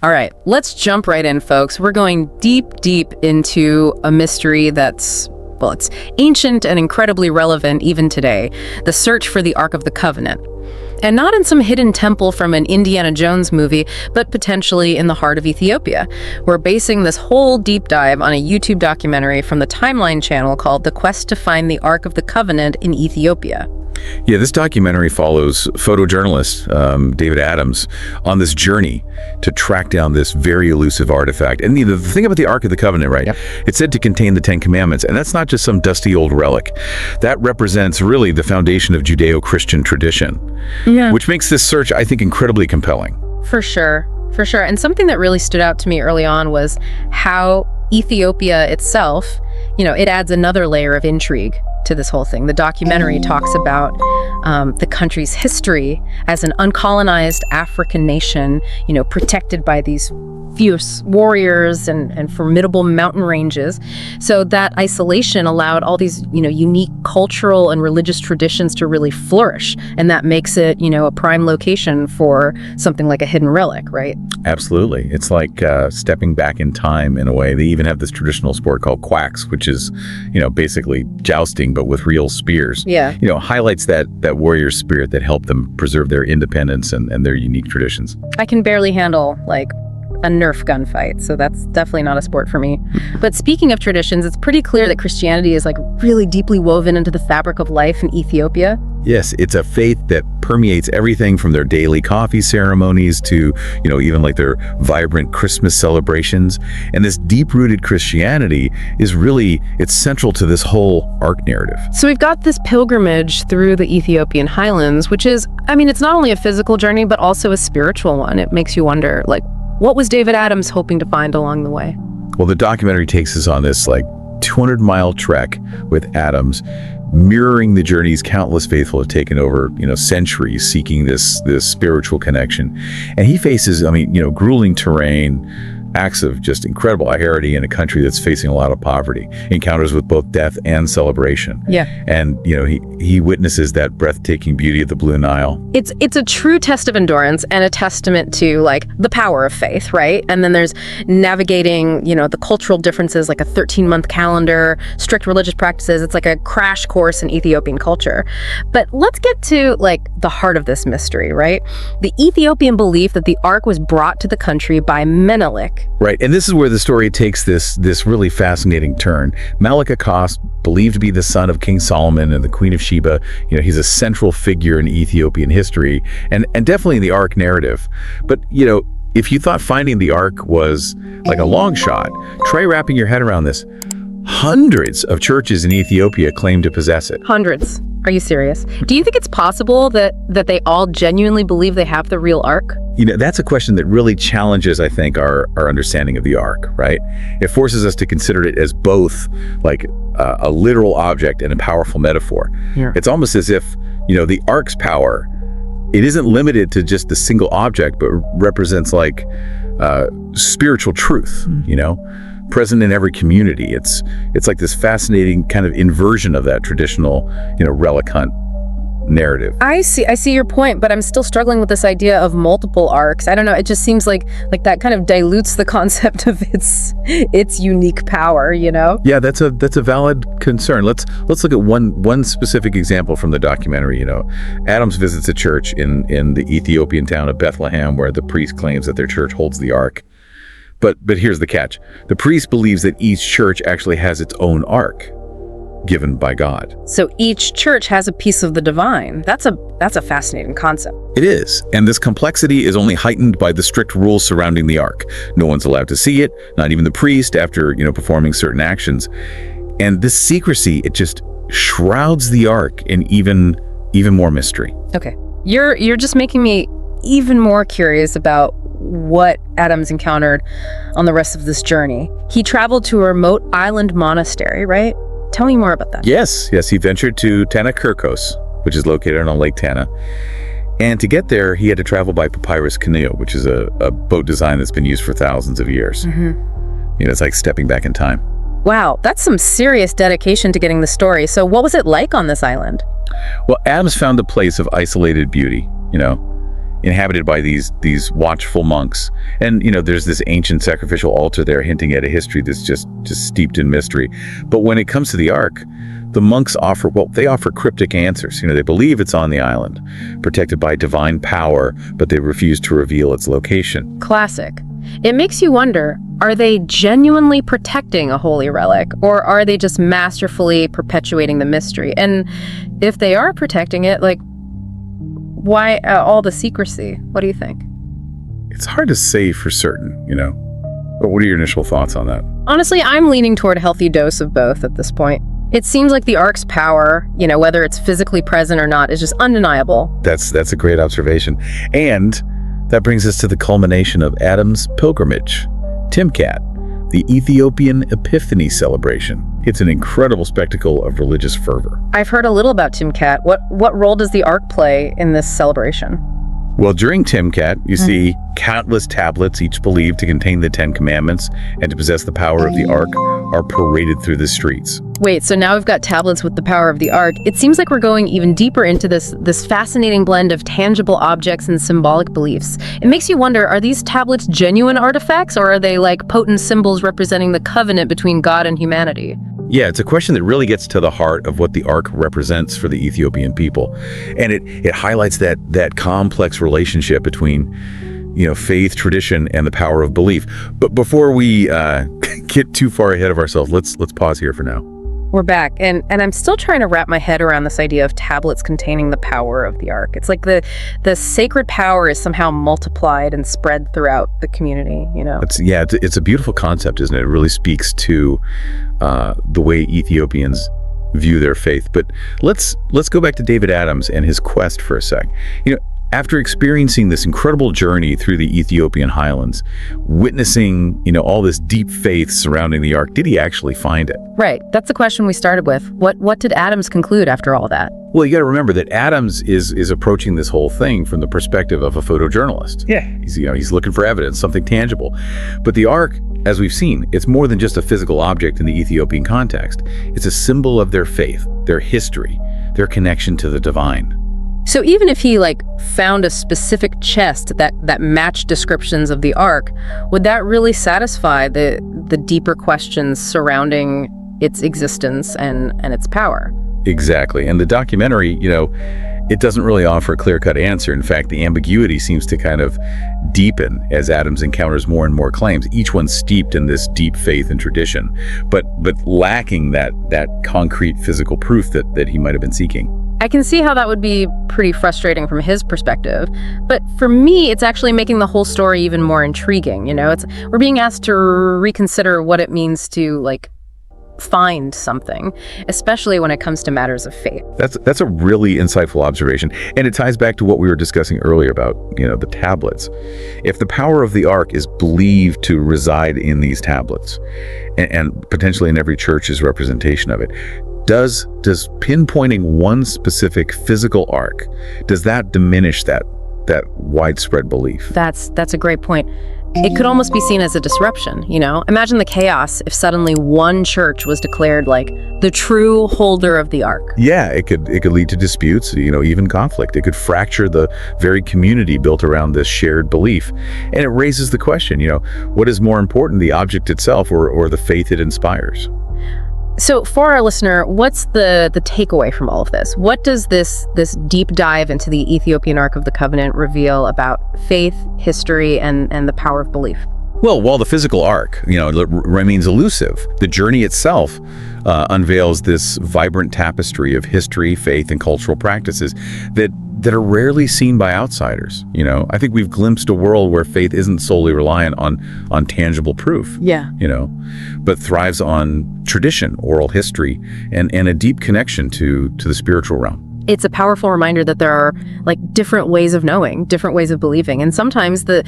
All right, let's jump right in, folks. We're going deep, deep into a mystery that's, well, it's ancient and incredibly relevant even today. The search for the Ark of the Covenant. And not in some hidden temple from an Indiana Jones movie, but potentially in the heart of Ethiopia. We're basing this whole deep dive on a YouTube documentary from the Timeline channel called The Quest to Find the Ark of the Covenant in Ethiopia. Yeah, this documentary follows photojournalist David Adams on this journey to track down this very elusive artifact. And the thing about the Ark of the Covenant, right? Yep. It's said to contain the Ten Commandments, and that's not just some dusty old relic. That represents really the foundation of Judeo-Christian tradition, which makes this search, I think, incredibly compelling. For sure. And something that really stood out to me early on was how Ethiopia itself, it adds another layer of intrigue to this whole thing. The documentary talks about the country's history as an uncolonized African nation, protected by these fierce warriors and formidable mountain ranges. So that isolation allowed all these, unique cultural and religious traditions to really flourish. And that makes it, a prime location for something like a hidden relic, right? Absolutely. It's like stepping back in time in a way. They even have this traditional sport called quacks, which is, basically jousting, but with real spears. Yeah. Highlights that warrior spirit that helped them preserve their independence and their unique traditions. I can barely handle, a Nerf gunfight, so that's definitely not a sport for me. But speaking of traditions, it's pretty clear that Christianity is really deeply woven into the fabric of life in Ethiopia. Yes, it's a faith that permeates everything from their daily coffee ceremonies to, even their vibrant Christmas celebrations. And this deep-rooted Christianity is it's central to this whole Ark narrative. So we've got this pilgrimage through the Ethiopian highlands, which is, it's not only a physical journey, but also a spiritual one. It makes you wonder, what was David Adams hoping to find along the way? Well, the documentary takes us on this 200-mile trek with Adams, mirroring the journeys countless faithful have taken over, centuries seeking this spiritual connection. And he faces, grueling terrain, acts of just incredible hilarity in a country that's facing a lot of poverty, encounters with both death and celebration. Yeah. And, he witnesses that breathtaking beauty of the Blue Nile. It's a true test of endurance and a testament to the power of faith, right? And then there's navigating, the cultural differences, like a 13-month calendar, strict religious practices. It's like a crash course in Ethiopian culture. But let's get to the heart of this mystery, right? The Ethiopian belief that the Ark was brought to the country by Menelik. Right, and this is where the story takes this really fascinating turn. Menelik Akos, believed to be the son of King Solomon and the Queen of Sheba, he's a central figure in Ethiopian history and definitely in the Ark narrative. But, if you thought finding the Ark was a long shot, try wrapping your head around this. Hundreds of churches in Ethiopia claim to possess it. Hundreds. Are you serious? Do you think it's possible that they all genuinely believe they have the real Ark? That's a question that really challenges, I think, our understanding of the Ark, right? It forces us to consider it as both a literal object and a powerful metaphor. Yeah. It's almost as if, the Ark's power, it isn't limited to just the single object, but represents spiritual truth, present in every community. It's like this fascinating kind of inversion of that traditional, relic hunt narrative. I see your point, but I'm still struggling with this idea of multiple arcs. I don't know. It just seems like that kind of dilutes the concept of its unique power, Yeah, that's a valid concern. Let's look at one specific example from the documentary. Adams visits a church in the Ethiopian town of Bethlehem where the priest claims that their church holds the Ark. But here's the catch. The priest believes that each church actually has its own Ark given by God. So each church has a piece of the divine. That's a fascinating concept. It is. And this complexity is only heightened by the strict rules surrounding the Ark. No one's allowed to see it, not even the priest after, performing certain actions. And this secrecy, it just shrouds the Ark in even more mystery. Okay. You're just making me even more curious about what Adams encountered on the rest of this journey. He traveled to a remote island monastery, right? Tell me more about that. Yes, he ventured to Tana Kirkos, which is located on Lake Tana. And to get there, he had to travel by papyrus canoe, which is a boat design that's been used for thousands of years. Mm-hmm. It's like stepping back in time. Wow, that's some serious dedication to getting the story. So what was it like on this island? Well, Adams found a place of isolated beauty, inhabited by these watchful monks. And, there's this ancient sacrificial altar there hinting at a history that's just steeped in mystery. But when it comes to the Ark, the monks offer cryptic answers. They believe it's on the island, protected by divine power, but they refuse to reveal its location. Classic. It makes you wonder, are they genuinely protecting a holy relic, or are they just masterfully perpetuating the mystery? And if they are protecting it, why all the secrecy? What do you think? It's hard to say for certain, But what are your initial thoughts on that? Honestly, I'm leaning toward a healthy dose of both at this point. It seems like the Ark's power, whether it's physically present or not, is just undeniable. That's a great observation. And that brings us to the culmination of Adam's pilgrimage, Timkat, the Ethiopian Epiphany celebration. It's an incredible spectacle of religious fervor. I've heard a little about Timkat. What role does the Ark play in this celebration? Well, during Timkat, you see countless tablets, each believed to contain the 10 Commandments and to possess the power of the Ark, are paraded through the streets. Wait, so now we've got tablets with the power of the Ark. It seems like we're going even deeper into this fascinating blend of tangible objects and symbolic beliefs. It makes you wonder, are these tablets genuine artifacts, or are they like potent symbols representing the covenant between God and humanity? Yeah, it's a question that really gets to the heart of what the Ark represents for the Ethiopian people. And it highlights that complex relationship between, faith, tradition, and the power of belief. But before we get too far ahead of ourselves, let's pause here for now. We're back, and I'm still trying to wrap my head around this idea of tablets containing the power of the Ark. It's like the sacred power is somehow multiplied and spread throughout the community, It's a beautiful concept, isn't it? It really speaks to the way Ethiopians view their faith. But let's go back to David Adams and his quest for a sec. After experiencing this incredible journey through the Ethiopian highlands, witnessing, all this deep faith surrounding the Ark, did he actually find it? Right. That's the question we started with. What did Adams conclude after all that? Well, you got to remember that Adams is approaching this whole thing from the perspective of a photojournalist. Yeah. He's looking for evidence, something tangible. But the Ark, as we've seen, it's more than just a physical object in the Ethiopian context. It's a symbol of their faith, their history, their connection to the divine. So even if he found a specific chest that matched descriptions of the Ark, would that really satisfy the deeper questions surrounding its existence and its power? Exactly. And the documentary, it doesn't really offer a clear-cut answer. In fact, the ambiguity seems to kind of deepen as Adams encounters more and more claims, each one steeped in this deep faith and tradition, but lacking that concrete physical proof that he might have been seeking. I can see how that would be pretty frustrating from his perspective, but for me, it's actually making the whole story even more intriguing. We're being asked to reconsider what it means to find something, especially when it comes to matters of faith. That's a really insightful observation, and it ties back to what we were discussing earlier about the tablets. If the power of the Ark is believed to reside in these tablets, and potentially in every church's representation of it, does pinpointing one specific physical Ark, does that diminish that widespread belief? That's a great point. It could almost be seen as a disruption, Imagine the chaos if suddenly one church was declared the true holder of the Ark. Yeah, it could lead to disputes, even conflict. It could fracture the very community built around this shared belief. And it raises the question, what is more important, the object itself or the faith it inspires? So for our listener, what's the takeaway from all of this? What does this deep dive into the Ethiopian Ark of the Covenant reveal about faith, history, and the power of belief? Well, while the physical Ark, remains elusive, the journey itself unveils this vibrant tapestry of history, faith, and cultural practices that are rarely seen by outsiders. I think we've glimpsed a world where faith isn't solely reliant on tangible proof. Yeah. But thrives on tradition, oral history, and a deep connection to the spiritual realm. It's a powerful reminder that there are different ways of knowing, different ways of believing. And sometimes the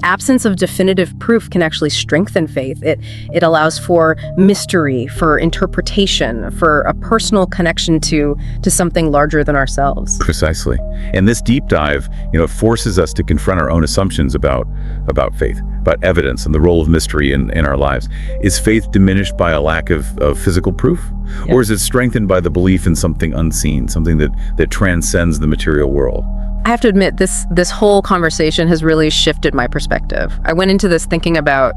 absence of definitive proof can actually strengthen faith. It allows for mystery, for interpretation, for a personal connection to something larger than ourselves. Precisely. And this deep dive, forces us to confront our own assumptions about faith, about evidence and the role of mystery in our lives. Is faith diminished by a lack of physical proof? Yeah. Or is it strengthened by the belief in something unseen, something that transcends the material world? I have to admit, this whole conversation has really shifted my perspective. I went into this thinking about,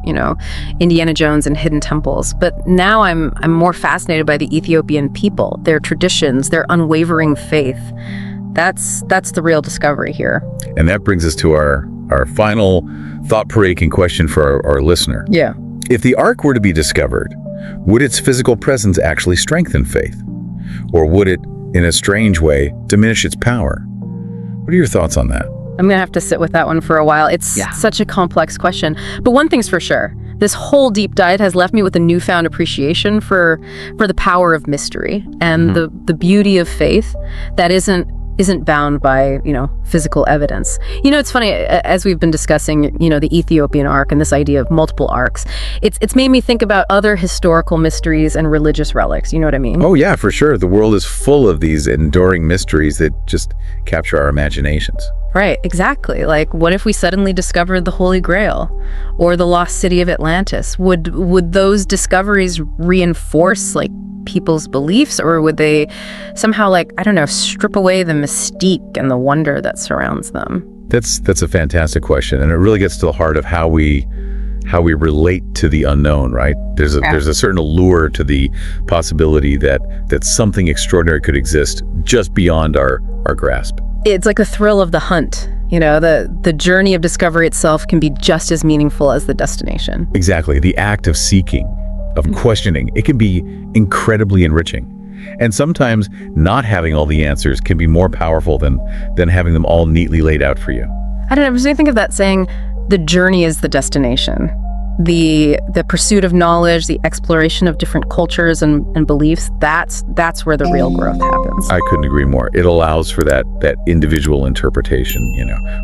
Indiana Jones and hidden temples, but now I'm more fascinated by the Ethiopian people, their traditions, their unwavering faith. That's the real discovery here. And that brings us to our final thought-provoking question for our listener. Yeah. If the Ark were to be discovered, would its physical presence actually strengthen faith? Or would it, in a strange way, diminish its power? What are your thoughts on that? I'm going to have to sit with that one for a while. It's such a complex question. But one thing's for sure. This whole deep dive has left me with a newfound appreciation for the power of mystery and the beauty of faith that isn't bound by, physical evidence. It's funny, as we've been discussing, the Ethiopian Ark and this idea of multiple arcs, it's made me think about other historical mysteries and religious relics. You know what I mean? Oh, yeah, for sure. The world is full of these enduring mysteries that just capture our imaginations. Right, exactly. Like, what if we suddenly discovered the Holy Grail or the lost city of Atlantis? Would those discoveries reinforce, people's beliefs, or would they somehow, strip away the mystique and the wonder that surrounds them? That's a fantastic question, and it really gets to the heart of how we relate to the unknown, right? There's a certain allure to the possibility that something extraordinary could exist just beyond our grasp. It's like the thrill of the hunt. The journey of discovery itself can be just as meaningful as the destination. Exactly. The act of seeking, of questioning, it can be incredibly enriching. And sometimes not having all the answers can be more powerful than having them all neatly laid out for you. I don't know, I was going to think of that saying, the journey is the destination. The pursuit of knowledge, the exploration of different cultures and beliefs, that's where the real growth happens. I couldn't agree more. It allows for that individual interpretation,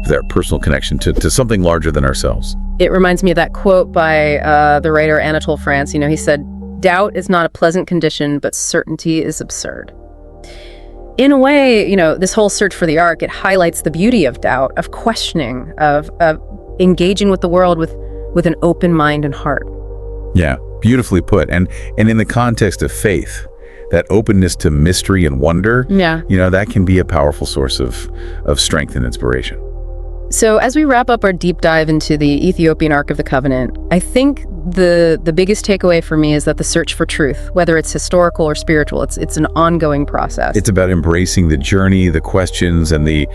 for that personal connection to something larger than ourselves. It reminds me of that quote by the writer Anatole France. He said, "Doubt is not a pleasant condition, but certainty is absurd." In a way, this whole search for the Ark, it highlights the beauty of doubt, of questioning, of engaging with the world with an open mind and heart. Yeah, beautifully put. And in the context of faith, that openness to mystery and wonder, that can be a powerful source of strength and inspiration. So as we wrap up our deep dive into the Ethiopian Ark of the Covenant, I think the biggest takeaway for me is that the search for truth, whether it's historical or spiritual, it's an ongoing process. It's about embracing the journey, the questions, and the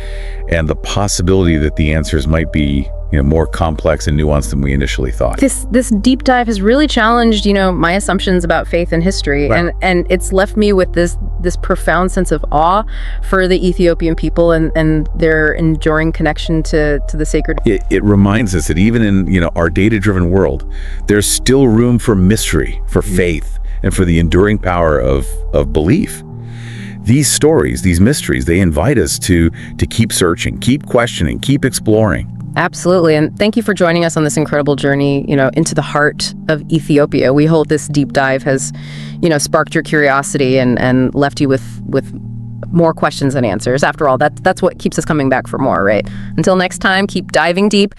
possibility that the answers might be more complex and nuanced than we initially thought. This deep dive has really challenged, my assumptions about faith and history, right. and it's left me with this profound sense of awe for the Ethiopian people and their enduring connection to the sacred. It reminds us that even in our data-driven world, there's still room for mystery, for faith, and for the enduring power of belief. These stories, these mysteries, they invite us to keep searching, keep questioning, keep exploring. Absolutely. And thank you for joining us on this incredible journey, into the heart of Ethiopia. We hope this deep dive has, sparked your curiosity and left you with more questions than answers. After all, that's what keeps us coming back for more, right? Until next time, keep diving deep.